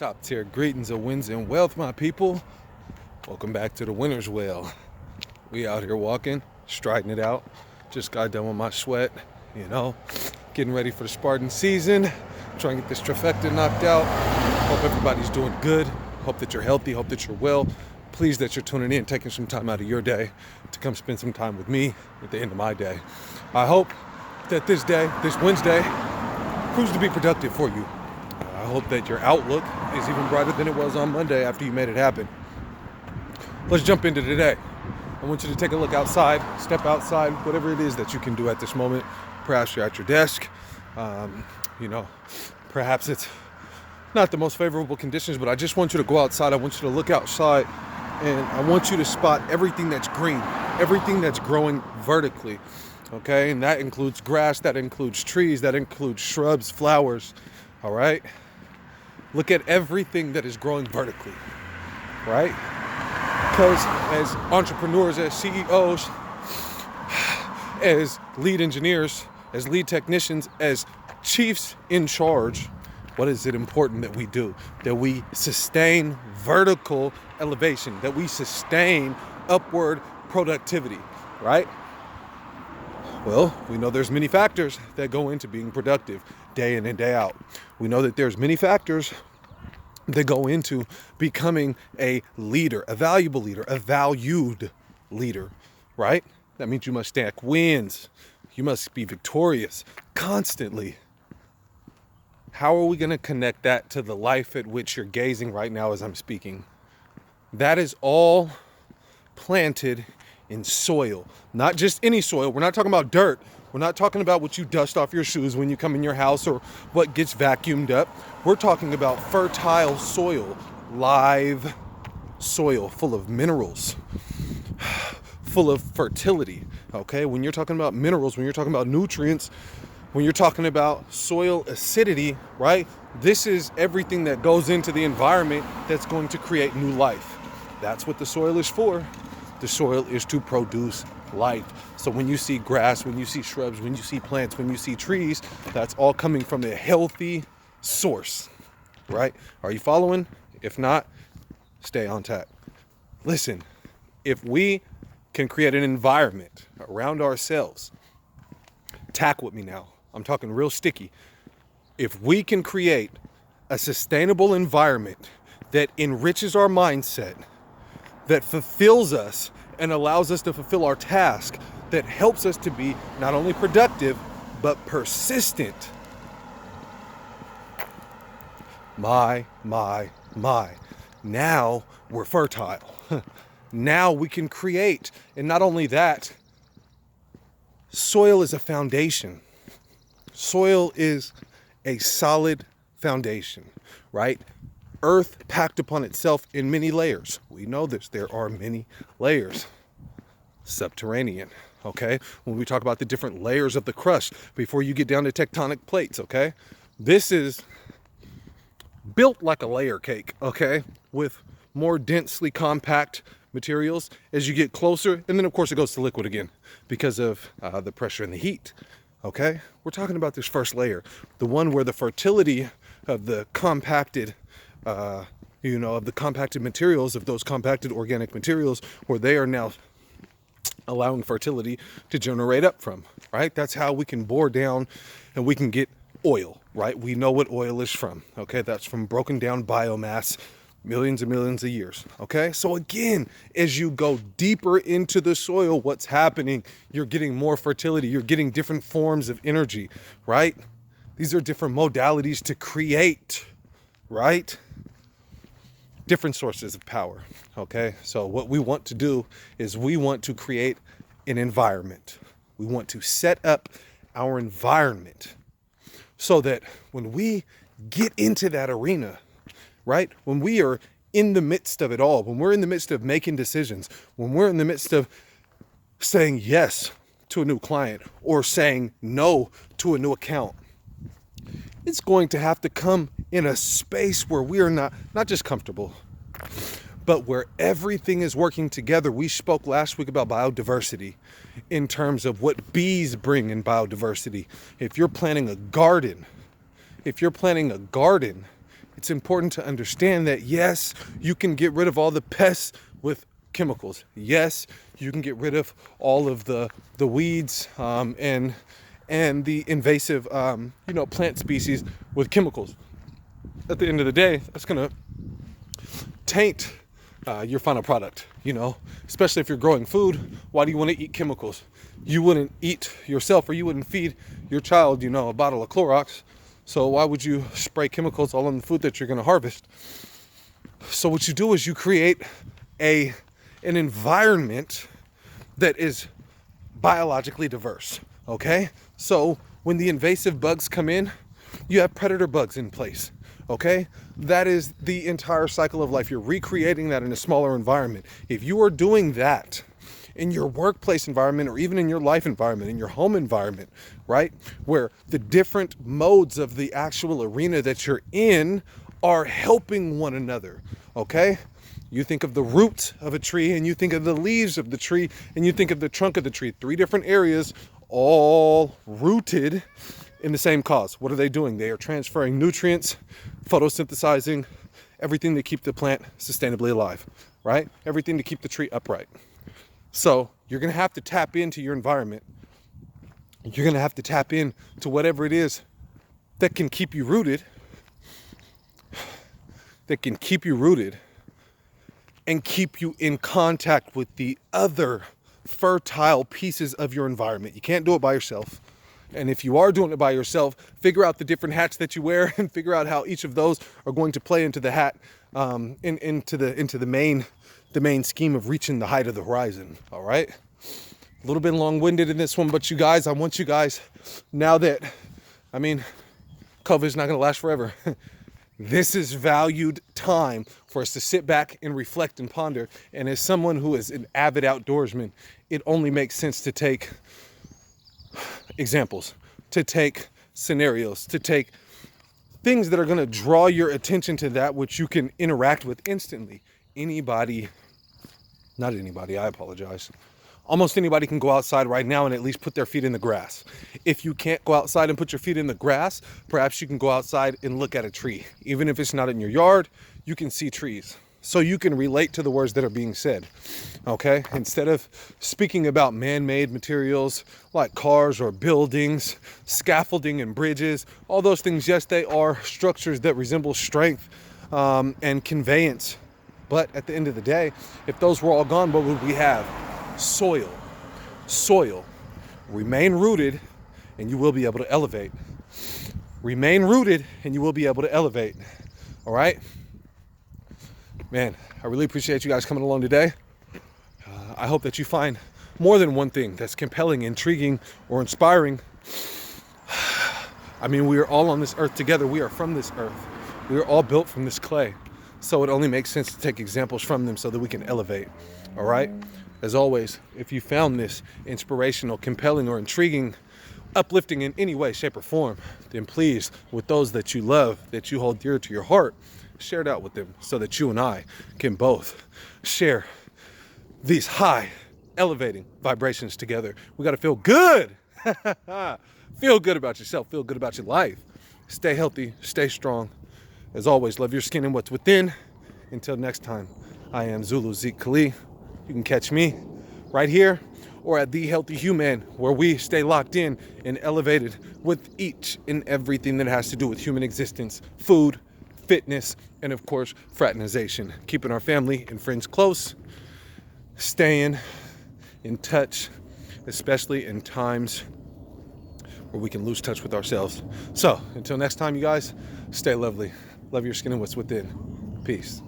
Top tier greetings of wins and wealth, my people. Welcome back to the Winner's Well. We out here walking, striding it out. Just got done with my sweat, getting ready for the Spartan season. Trying to get this trifecta knocked out. Hope everybody's doing good. Hope that you're healthy. Hope that you're well. Pleased that you're tuning in, taking some time out of your day to come spend some time with me at the end of my day. I hope that this day, this Wednesday, proves to be productive for you. I hope that your outlook is even brighter than it was on Monday after you made it happen. Let's jump into today. I want you to take a look outside, step outside, whatever it is that you can do at this moment. Perhaps you're at your desk. Perhaps it's not the most favorable conditions, but I just want you to go outside. I want you to look outside, and I want you to spot everything that's green, everything that's growing vertically, okay? And that includes grass, that includes trees, that includes shrubs, flowers, all right? Look at everything that is growing vertically, right? Because as entrepreneurs, as CEOs, as lead engineers, as lead technicians, as chiefs in charge, what is it important that we do? That we sustain vertical elevation, that we sustain upward productivity, right? Well, we know there's many factors that go into being productive day in and day out. We know that there's many factors that go into becoming a leader, a valuable leader, a valued leader, right? That means you must stack wins. You must be victorious constantly. How are we going to connect that to the life at which you're gazing right now as I'm speaking? That is all planted in soil, not just any soil. We're not talking about dirt. We're not talking about what you dust off your shoes when you come in your house or what gets vacuumed up. We're talking about fertile soil, live soil full of minerals, full of fertility, okay? When you're talking about minerals, when you're talking about nutrients, when you're talking about soil acidity, right? This is everything that goes into the environment that's going to create new life. That's what the soil is for. The soil is to produce life. So when you see grass, when you see shrubs, when you see plants, when you see trees, that's all coming from a healthy source, right? Are you following? If not, stay on track. Listen, if we can create an environment around ourselves, tack with me now. I'm talking real sticky. If we can create a sustainable environment that enriches our mindset, that fulfills us and allows us to fulfill our task, that helps us to be not only productive, but persistent. My. Now we're fertile. Now we can create. And not only that, soil is a foundation. Soil is a solid foundation, right? Earth packed upon itself in many layers. We know this. There are many layers. Subterranean, okay? When we talk about the different layers of the crust before you get down to tectonic plates, okay? This is built like a layer cake, okay? With more densely compact materials as you get closer. And then, of course, it goes to liquid again because of the pressure and the heat, okay? We're talking about this first layer, the one where the fertility of the compacted of the compacted materials, of those compacted organic materials, where they are now allowing fertility to generate up from, right? That's how we can bore down and we can get oil, right? We know what oil is from, okay? That's from broken down biomass, millions and millions of years, okay? So again, as you go deeper into the soil, what's happening? You're getting more fertility. You're getting different forms of energy, right? These are different modalities to create, right? Different sources of power, okay? So what we want to do is we want to create an environment. We want to set up our environment so that when we get into that arena, right? When we are in the midst of it all, when we're in the midst of making decisions, when we're in the midst of saying yes to a new client or saying no to a new account, it's going to have to come in a space where we are not just comfortable, but where everything is working together. We spoke last week about biodiversity in terms of what bees bring in biodiversity. If you're planting a garden, it's important to understand that, yes, you can get rid of all the pests with chemicals. Yes, you can get rid of all of the weeds and the invasive plant species with chemicals. At the end of the day, that's gonna taint your final product, especially if you're growing food. Why do you want to eat chemicals? You wouldn't eat yourself, or you wouldn't feed your child, a bottle of Clorox. So why would you spray chemicals all on the food that you're going to harvest? So what you do is you create an environment that is biologically diverse, okay? So when the invasive bugs come in, you have predator bugs in place, okay? That is the entire cycle of life. You're recreating that in a smaller environment. If you are doing that in your workplace environment, or even in your life environment, in your home environment, right? Where the different modes of the actual arena that you're in are helping one another, okay? You think of the roots of a tree, and you think of the leaves of the tree, and you think of the trunk of the tree. 3 different areas, all rooted in the same cause. What are they doing? They are transferring nutrients, photosynthesizing, everything to keep the plant sustainably alive, right? Everything to keep the tree upright. So you're going to have to tap into your environment. You're going to have to tap into whatever it is that can keep you rooted, and keep you in contact with the other fertile pieces of your environment. You can't do it by yourself. And if you are doing it by yourself, figure out the different hats that you wear, and figure out how each of those are going to play into the hat, into the main scheme of reaching the height of the horizon. All right. A little bit long-winded in this one, but you guys, I want you guys, now that, COVID's not going to last forever. This is valued time for us to sit back and reflect and ponder. And as someone who is an avid outdoorsman, it only makes sense to take examples, to take scenarios, to take things that are going to draw your attention to that which you can interact with instantly. Almost anybody can go outside right now and at least put their feet in the grass. If you can't go outside and put your feet in the grass, perhaps you can go outside and look at a tree. Even if it's not in your yard, you can see trees. So you can relate to the words that are being said, okay? Instead of speaking about man-made materials like cars or buildings, scaffolding and bridges, all those things, yes, they are structures that resemble strength and conveyance. But at the end of the day, if those were all gone, what would we have? Soil. Remain rooted and you will be able to elevate. Remain rooted and you will be able to elevate. All right? Man, I really appreciate you guys coming along today. I hope that you find more than one thing that's compelling, intriguing, or inspiring. We are all on this earth together. We are from this earth. We are all built from this clay. So it only makes sense to take examples from them so that we can elevate. All right? As always, if you found this inspirational, compelling, or intriguing, uplifting in any way, shape, or form, then please, with those that you love, that you hold dear to your heart, share it out with them so that you and I can both share these high, elevating vibrations together. We got to feel good. Feel good about yourself. Feel good about your life. Stay healthy. Stay strong. As always, love your skin and what's within. Until next time, I am Zulu Zeke Kali. You can catch me right here or at The Healthy Human, where we stay locked in and elevated with each and everything that has to do with human existence, food, fitness, and of course, fraternization. Keeping our family and friends close, staying in touch, especially in times where we can lose touch with ourselves. So until next time, you guys, stay lovely. Love your skin and what's within. Peace.